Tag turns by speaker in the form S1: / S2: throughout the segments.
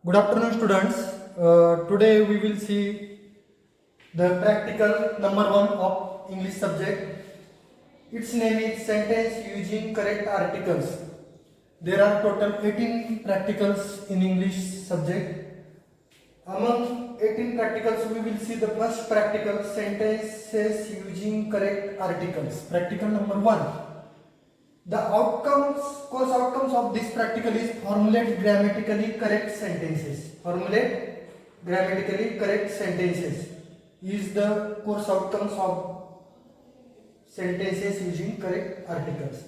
S1: Good afternoon, students. Today we will see the practical number 1 of English subject. Its name is sentence using correct articles. There are total 18 practicals in English subject. Among 18 practicals, we will see the first practical, sentences using correct articles. Practical number 1. The course outcomes of this practical is formulate grammatically correct sentences. Formulate grammatically correct sentences is the course outcomes of sentences using correct articles.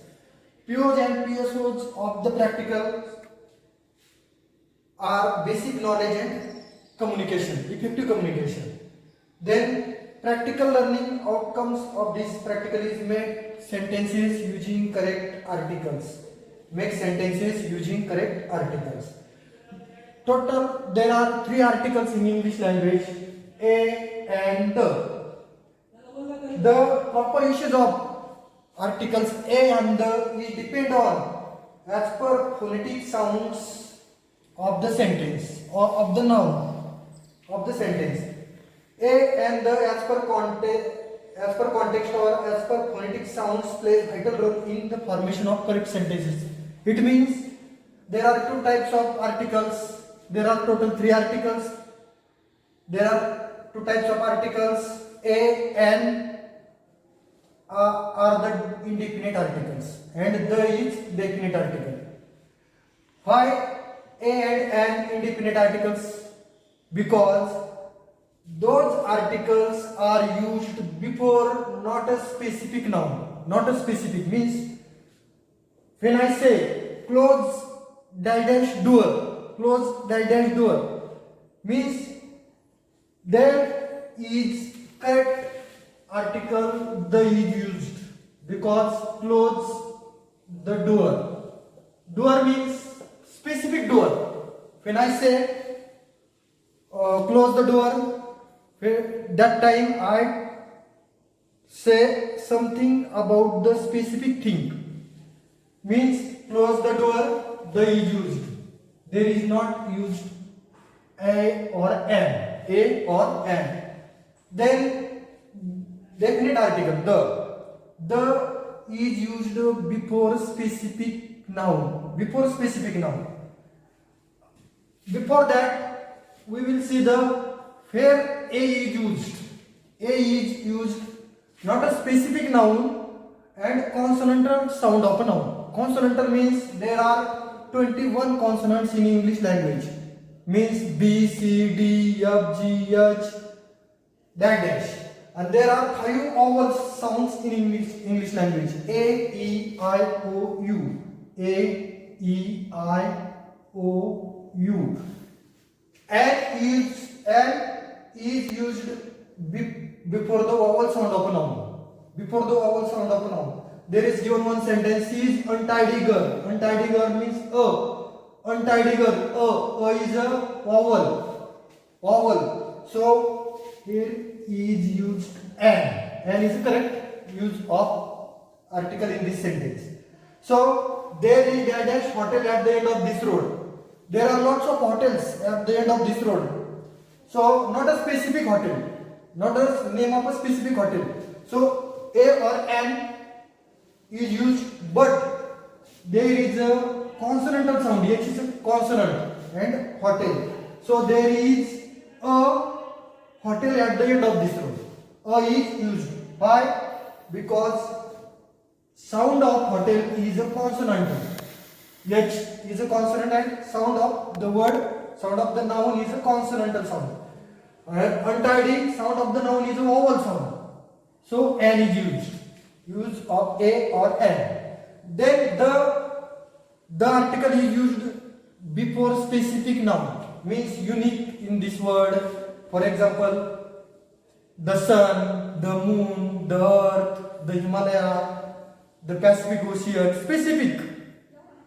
S1: POs and PSOs of the practical are basic knowledge and communication, effective communication. Then practical learning outcomes of this practical is make sentences using correct articles. Make sentences using correct articles. Total there are 3 articles in English language, a and the. The proper usage of articles a and the is depend on as per phonetic sounds of the sentence or of the noun of the sentence. A and the as per context or as per phonetic sounds plays vital role in the formation of correct sentences. It means there are 2 types of articles. There are total 3 articles. There are 2 types of articles. A and are the indefinite articles and the is definite article. Why a and an indefinite articles? Because those articles are used before not a specific noun. Not a specific means when I say close dash door, close dash door means there is correct article the is used because close the door. Door means specific door. When I say close the door, that time I say something about the specific thing. Means close the door, the is used. There is not used a or an. A or an. Then definite article, the is used before specific noun. Before specific noun. Before that, we will see the where a is used. A is used not a specific noun and consonantal sound of a noun. Consonantal means there are 21 consonants in English language. Means B, C, D, F, G, H, dash. And there are 5 vowel sounds in English language. A, E, I, O, U. A, E, I, O, U. And is used before the vowel sound of a noun. Before the vowel sound of a noun. There is given one sentence, she is untidy girl. Untidy girl means a. Untidy girl. A is a vowel. Vowel. So here is used an. An is the correct use of article in this sentence. So there is dash hotel at the end of this road. There are lots of hotels at the end of this road. So not a specific hotel, not a name of a specific hotel. So a or an is used, but there is a consonantal sound. H is a consonant and hotel. So there is a hotel at the end of this road. A is used. Why? Because sound of hotel is a consonant. H is a consonant and sound of the word, sound of the noun is a consonantal sound. Untidy, sound of the noun is a vowel sound. So an is used. Use of a or an. Then the article is used before specific noun. Means unique in this word. For example, the sun, the moon, the earth, the Himalaya, the Pacific Ocean.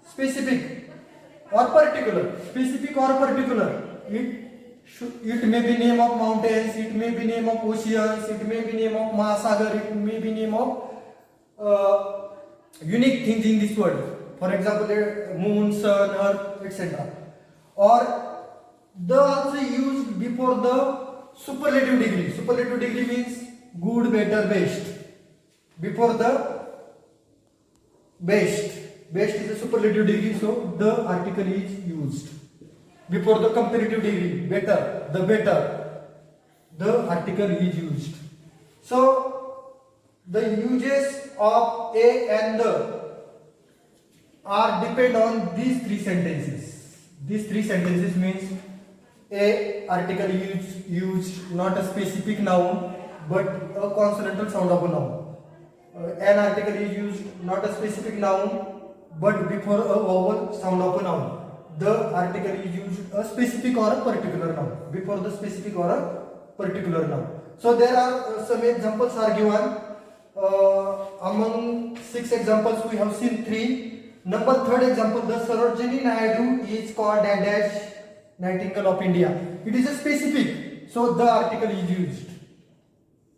S1: Specific or particular. Specific or particular. It may be name of mountains, it may be name of oceans, it may be name of Mahasagar, it may be name of unique things in this world. For example, moon, sun, earth, etc. Or The also used before the superlative degree. Superlative degree means good, better, best. Before the best. Best is a superlative degree, so the article is used. Before the comparative degree, better, the better, the article is used. So the uses of a and the are depend on these three sentences. These three sentences means a article used not a specific noun but a consonantal sound of a noun. An article is used not a specific noun but before a vowel sound of a noun. The article is used a specific or a particular noun before the specific or a particular noun. So there are some examples are given. Among 6 examples we have seen 3. Number third example, the Sarojini Naidu is called a dash Nightingale of India. It is a specific, so the article is used.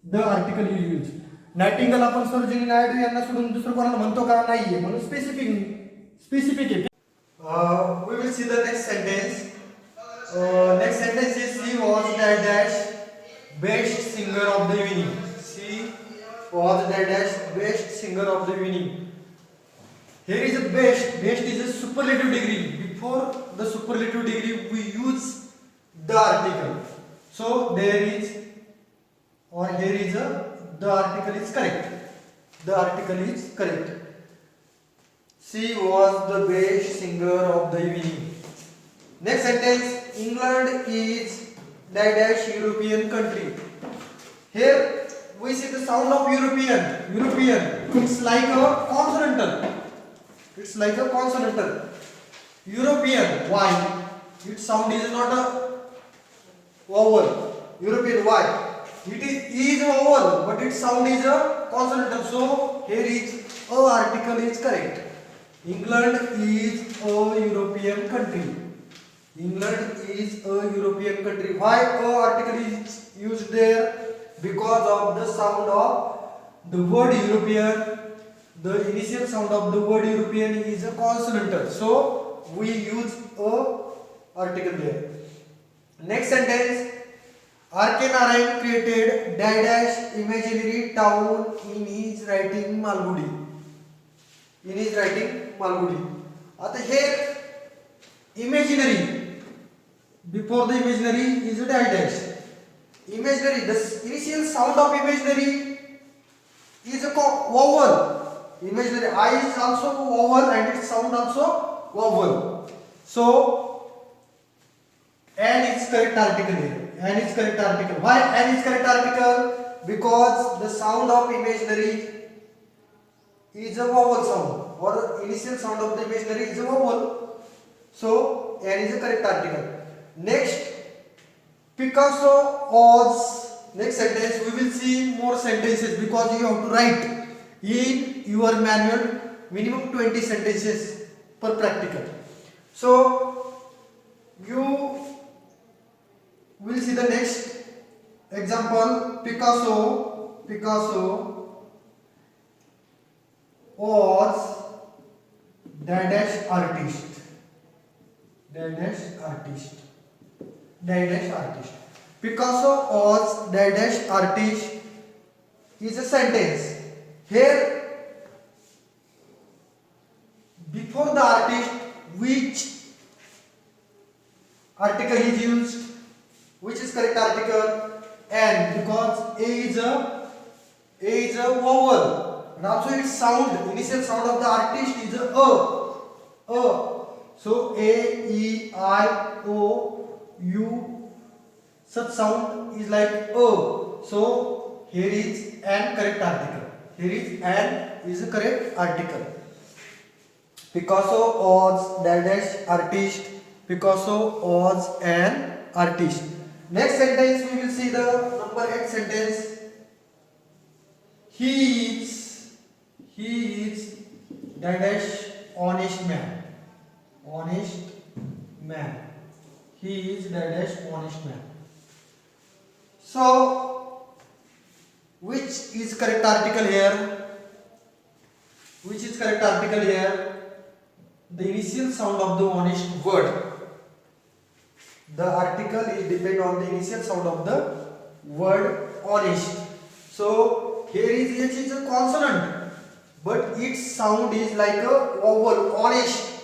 S1: The article is used. Nightingale आपण सरोजिनी नायडू यांना सोडून दुसरं कोणाला म्हणतो का नाहीये म्हणून specific आहे. We will see the next sentence. Next sentence is she was the dash best singer of the evening. She was the dash best singer of the evening. Here is a best. Best is a superlative degree. Before the superlative degree, we use the article. So there is, or here is a, the article is correct. The article is correct. She was the best singer of the evening. Next sentence. England is the dash European country. Here we see the sound of European. European. It's like a consonantal. It's like a consonantal. European. Why? Its sound is not a vowel. European. Why? It is a vowel, but its sound is a consonantal. So here is a article is correct. England is a European country. England is a European country. Why a article is used there? Because of the sound of the word European. The initial sound of the word European is a consonantal, so we use a article there. Next sentence. R.K. Narayan created dash imaginary town in his writing Malgudi. In his writing Malgudi. आता here imaginary. Before the imaginary is a dash. Imaginary. The initial sound of imaginary is a vowel. Imaginary I is also vowel and its sound also vowel. So an is correct article here. An is correct article. Why an is correct article? Because the sound of imaginary is a vowel sound, or initial sound of the imaginary is a vowel. So an is a correct article. Next, Picasso was. Next sentence we will see more sentences because you have to write in your manual minimum 20 sentences per practical. So you will see the next example. Picasso was dash artist. Picasso was dash artist is a sentence. Here, before the artist, which article is used? Which is correct article? And because a is a vowel, and also its sound, initial sound of the artist is a. So a, e, I, o, u. Such sound is like a. So here is an correct article. Here is an is a correct article. Picasso was dash artist. Picasso was an artist. Next sentence we will see the number 8 sentence. He is dash honest man. He is dash honest man. So which is correct article here? Which is correct article here? The initial sound of the honest word. The article is depend on the initial sound of the word honest. So here is H is a consonant, but its sound is like a vowel, honest,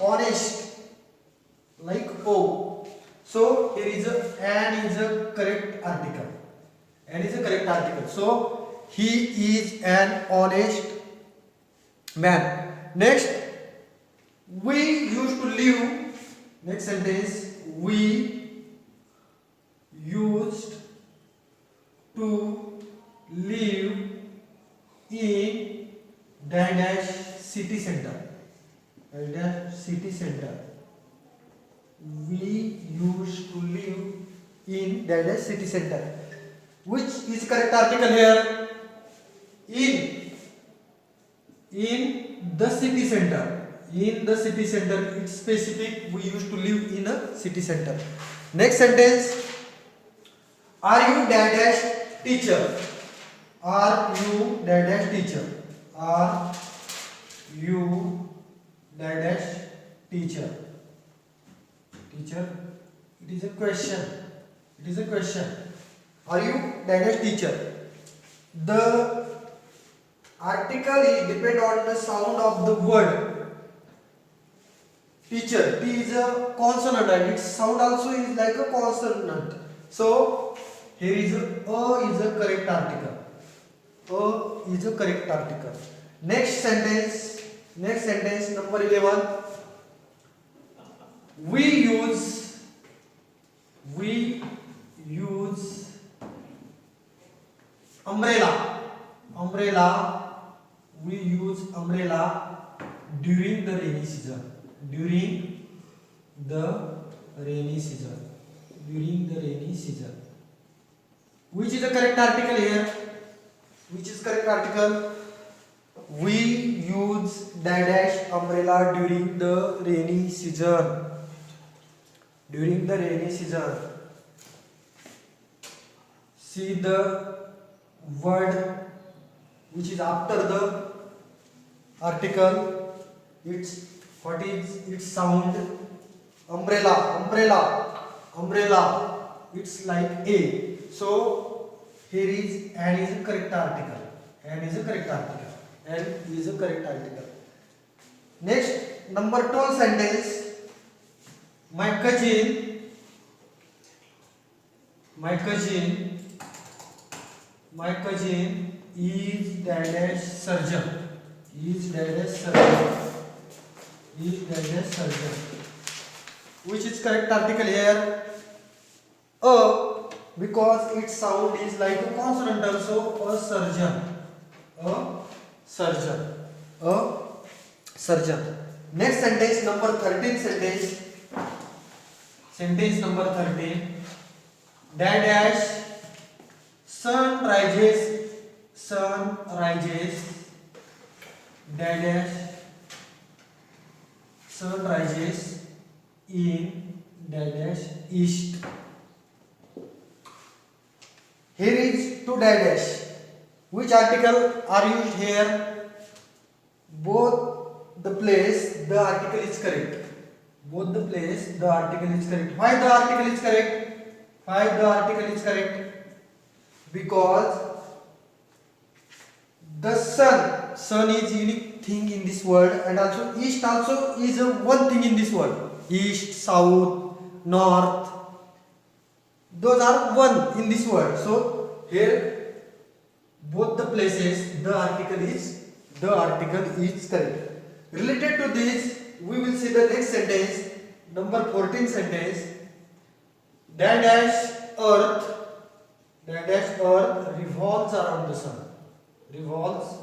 S1: like O. So here is a an is a correct article. An is a correct article. So he is an honest man. Next, we used to live. Next sentence, we used to live in dash city center. Dash city center. We used to live in dash city center. Which is correct article here? In the city center. In the city center, it's specific. We used to live in a city center. Next sentence. Are you dash teacher? Are you dash teacher? Are you dash teacher? Teacher. It is a question. It is a question. Are you dash teacher? The article is depend on the sound of the word. Teacher. T is a consonant and its sound also is like a consonant. So here is a correct article. A is a correct article. Next sentence number 11. We use umbrella. We use umbrella during the rainy season. During the rainy season. Which is the correct article here? Which is correct article? We use dash umbrella during the rainy season. During the rainy season. See the word which is after the article. What is its sound? Umbrella. It's like A. So here is and is a correct article. And is a correct article. Next, number 12 sentence. My cousin is dash surgeon. Which is correct article here? Because its sound is like a consonant, so a surgeon. Next sentence number 13 sentence number 13. Dash sun rises in dash east. Here is two dash. Which article are used here? Both the place the article is correct. Why the article is correct? Because the sun is unique thing in this world, and also east also is a one thing in this world. East, south, north, those are one in this world. So here both the places the article is correct. Related to this, we will see the next sentence, number 14 sentence. Dash earth revolves around the sun. Revolves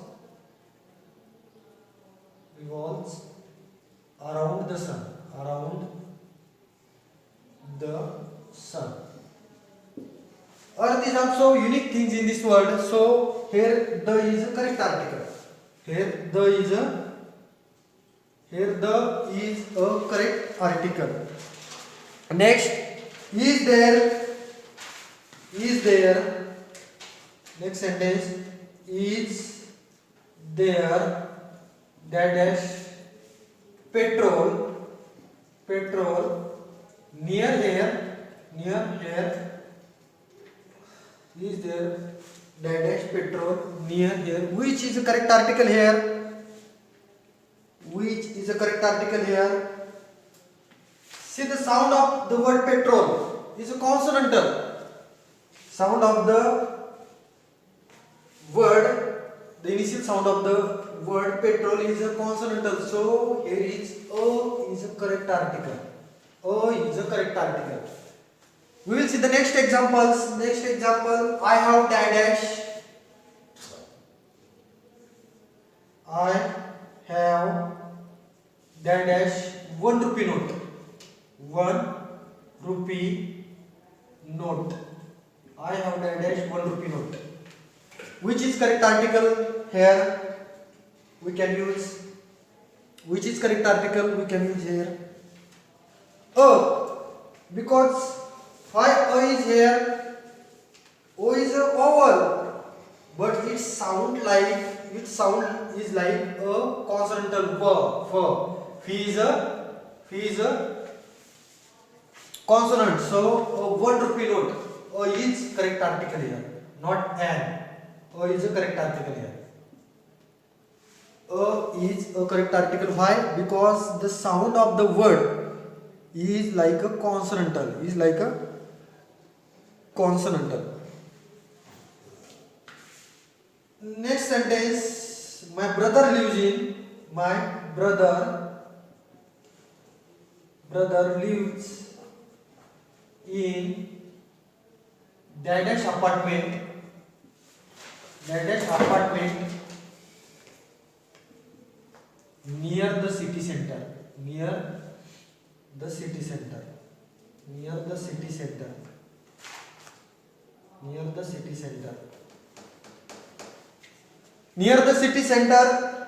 S1: around the sun. Earth is also unique things in this world. So here the is a correct article. Here the is a correct article. Next, is there. Next sentence, is there dash petrol near here. near here is there dash petrol near here. Which is the correct article here? Which is the correct article here? See, the sound of the word petrol is a consonantal. Sound of the word, the initial sound of the word petrol is a consonantal. So here is a is a correct article. A is a correct article. We will see the next examples. Next example, I have dash. I have dash 1 rupee note. 1 rupee note. I have dash 1 rupee note. Which is correct article here? We can use. Which is correct article we can use here? A, because why A is here? O is a vowel, but its sound is like a consonantal f. F is a consonant. So a 1 rupee note. A is correct article here, not an. A is a correct article here. A is a correct article. Why? Because the sound of the word is like a consonantal. Next sentence. My brother lives in. My brother lives in dash apartment. Dash apartment near the city center. Near the city center.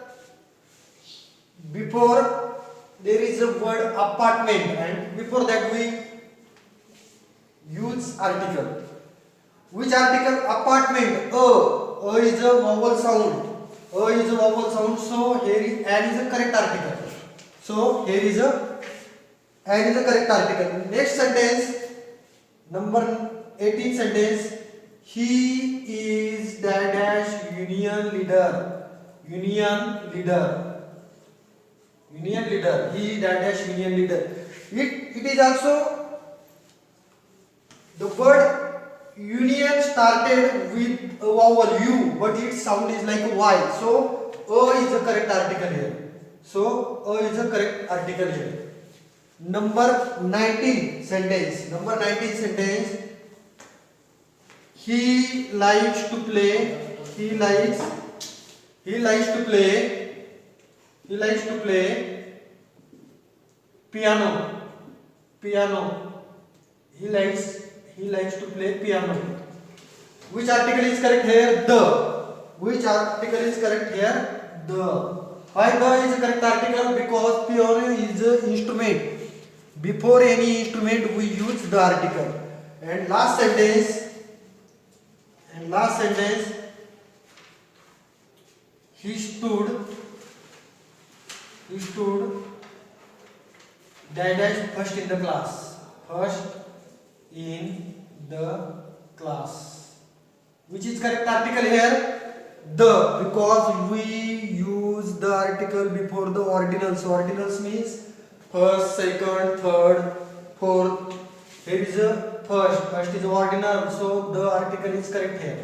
S1: Before there is a word apartment, and before that we use article. Which article? Apartment. A is a vowel sound. So here is an is a correct article. So here is a an is a correct article. Next sentence, number 18 sentence. He is dash union leader. He is dash union leader. It is also the word union started with a vowel U, but its sound is like a Y. So A is the correct article here. Number 19 sentence. He likes to play. He likes to play piano. He likes to play piano. Which article is correct here? The. Which article is correct here? The. Why the is a correct article? Because piano is an instrument. Before any instrument we use the article. And last sentence. He stood dash first in the class. Which is correct article here? The, because we use the article before the ordinals. Ordinals means first, second, third, fourth. Here is a first is ordinal, so the article is correct here.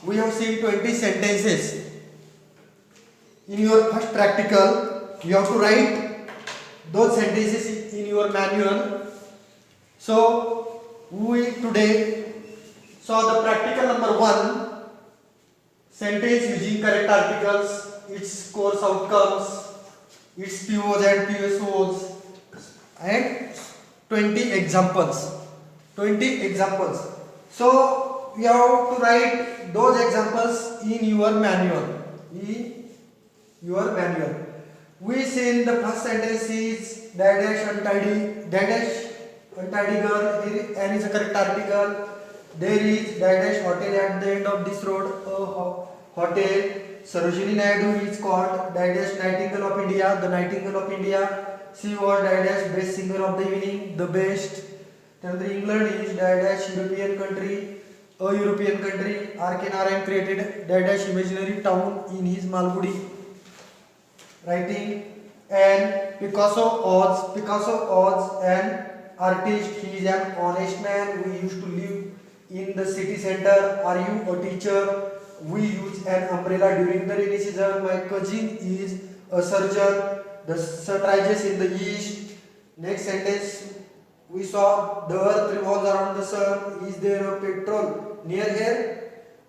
S1: We have seen 20 sentences. In your first practical, you have to write those sentences in your manual. So we today saw the practical number 1, sentence using correct articles, its course outcomes, its POs and PSOs, and 20 examples. So you have to write those examples in your manual. We see in the first sentence is dash untidy girl. N is a correct article. There is dash hotel at the end of this road. A hotel. Sarojini Naidu is called dash Nightingale of India. The Nightingale of India. She was dash best singer of the evening, the best. Then England is dash European country, a European country. R.K. Narayan created dash imaginary town in his Malgudi writing. And Picasso was an artist. He is an honest man. We used to live in the city center. Are you a teacher? We use an umbrella during the rainy season. My cousin is a surgeon. The sun rises in the east. Next sentence, we saw the earth revolves around the sun. Is there a petrol near here?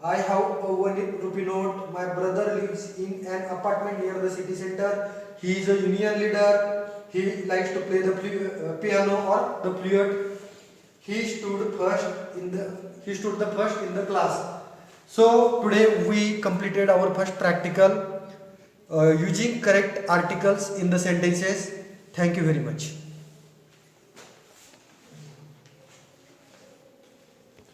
S1: I have a 1 rupee note. My brother lives in an apartment near the city center. He is a union leader. He likes to play the piano or the flute. He stood the first in the class. So today we completed our first practical using correct articles in the sentences. Thank you very much.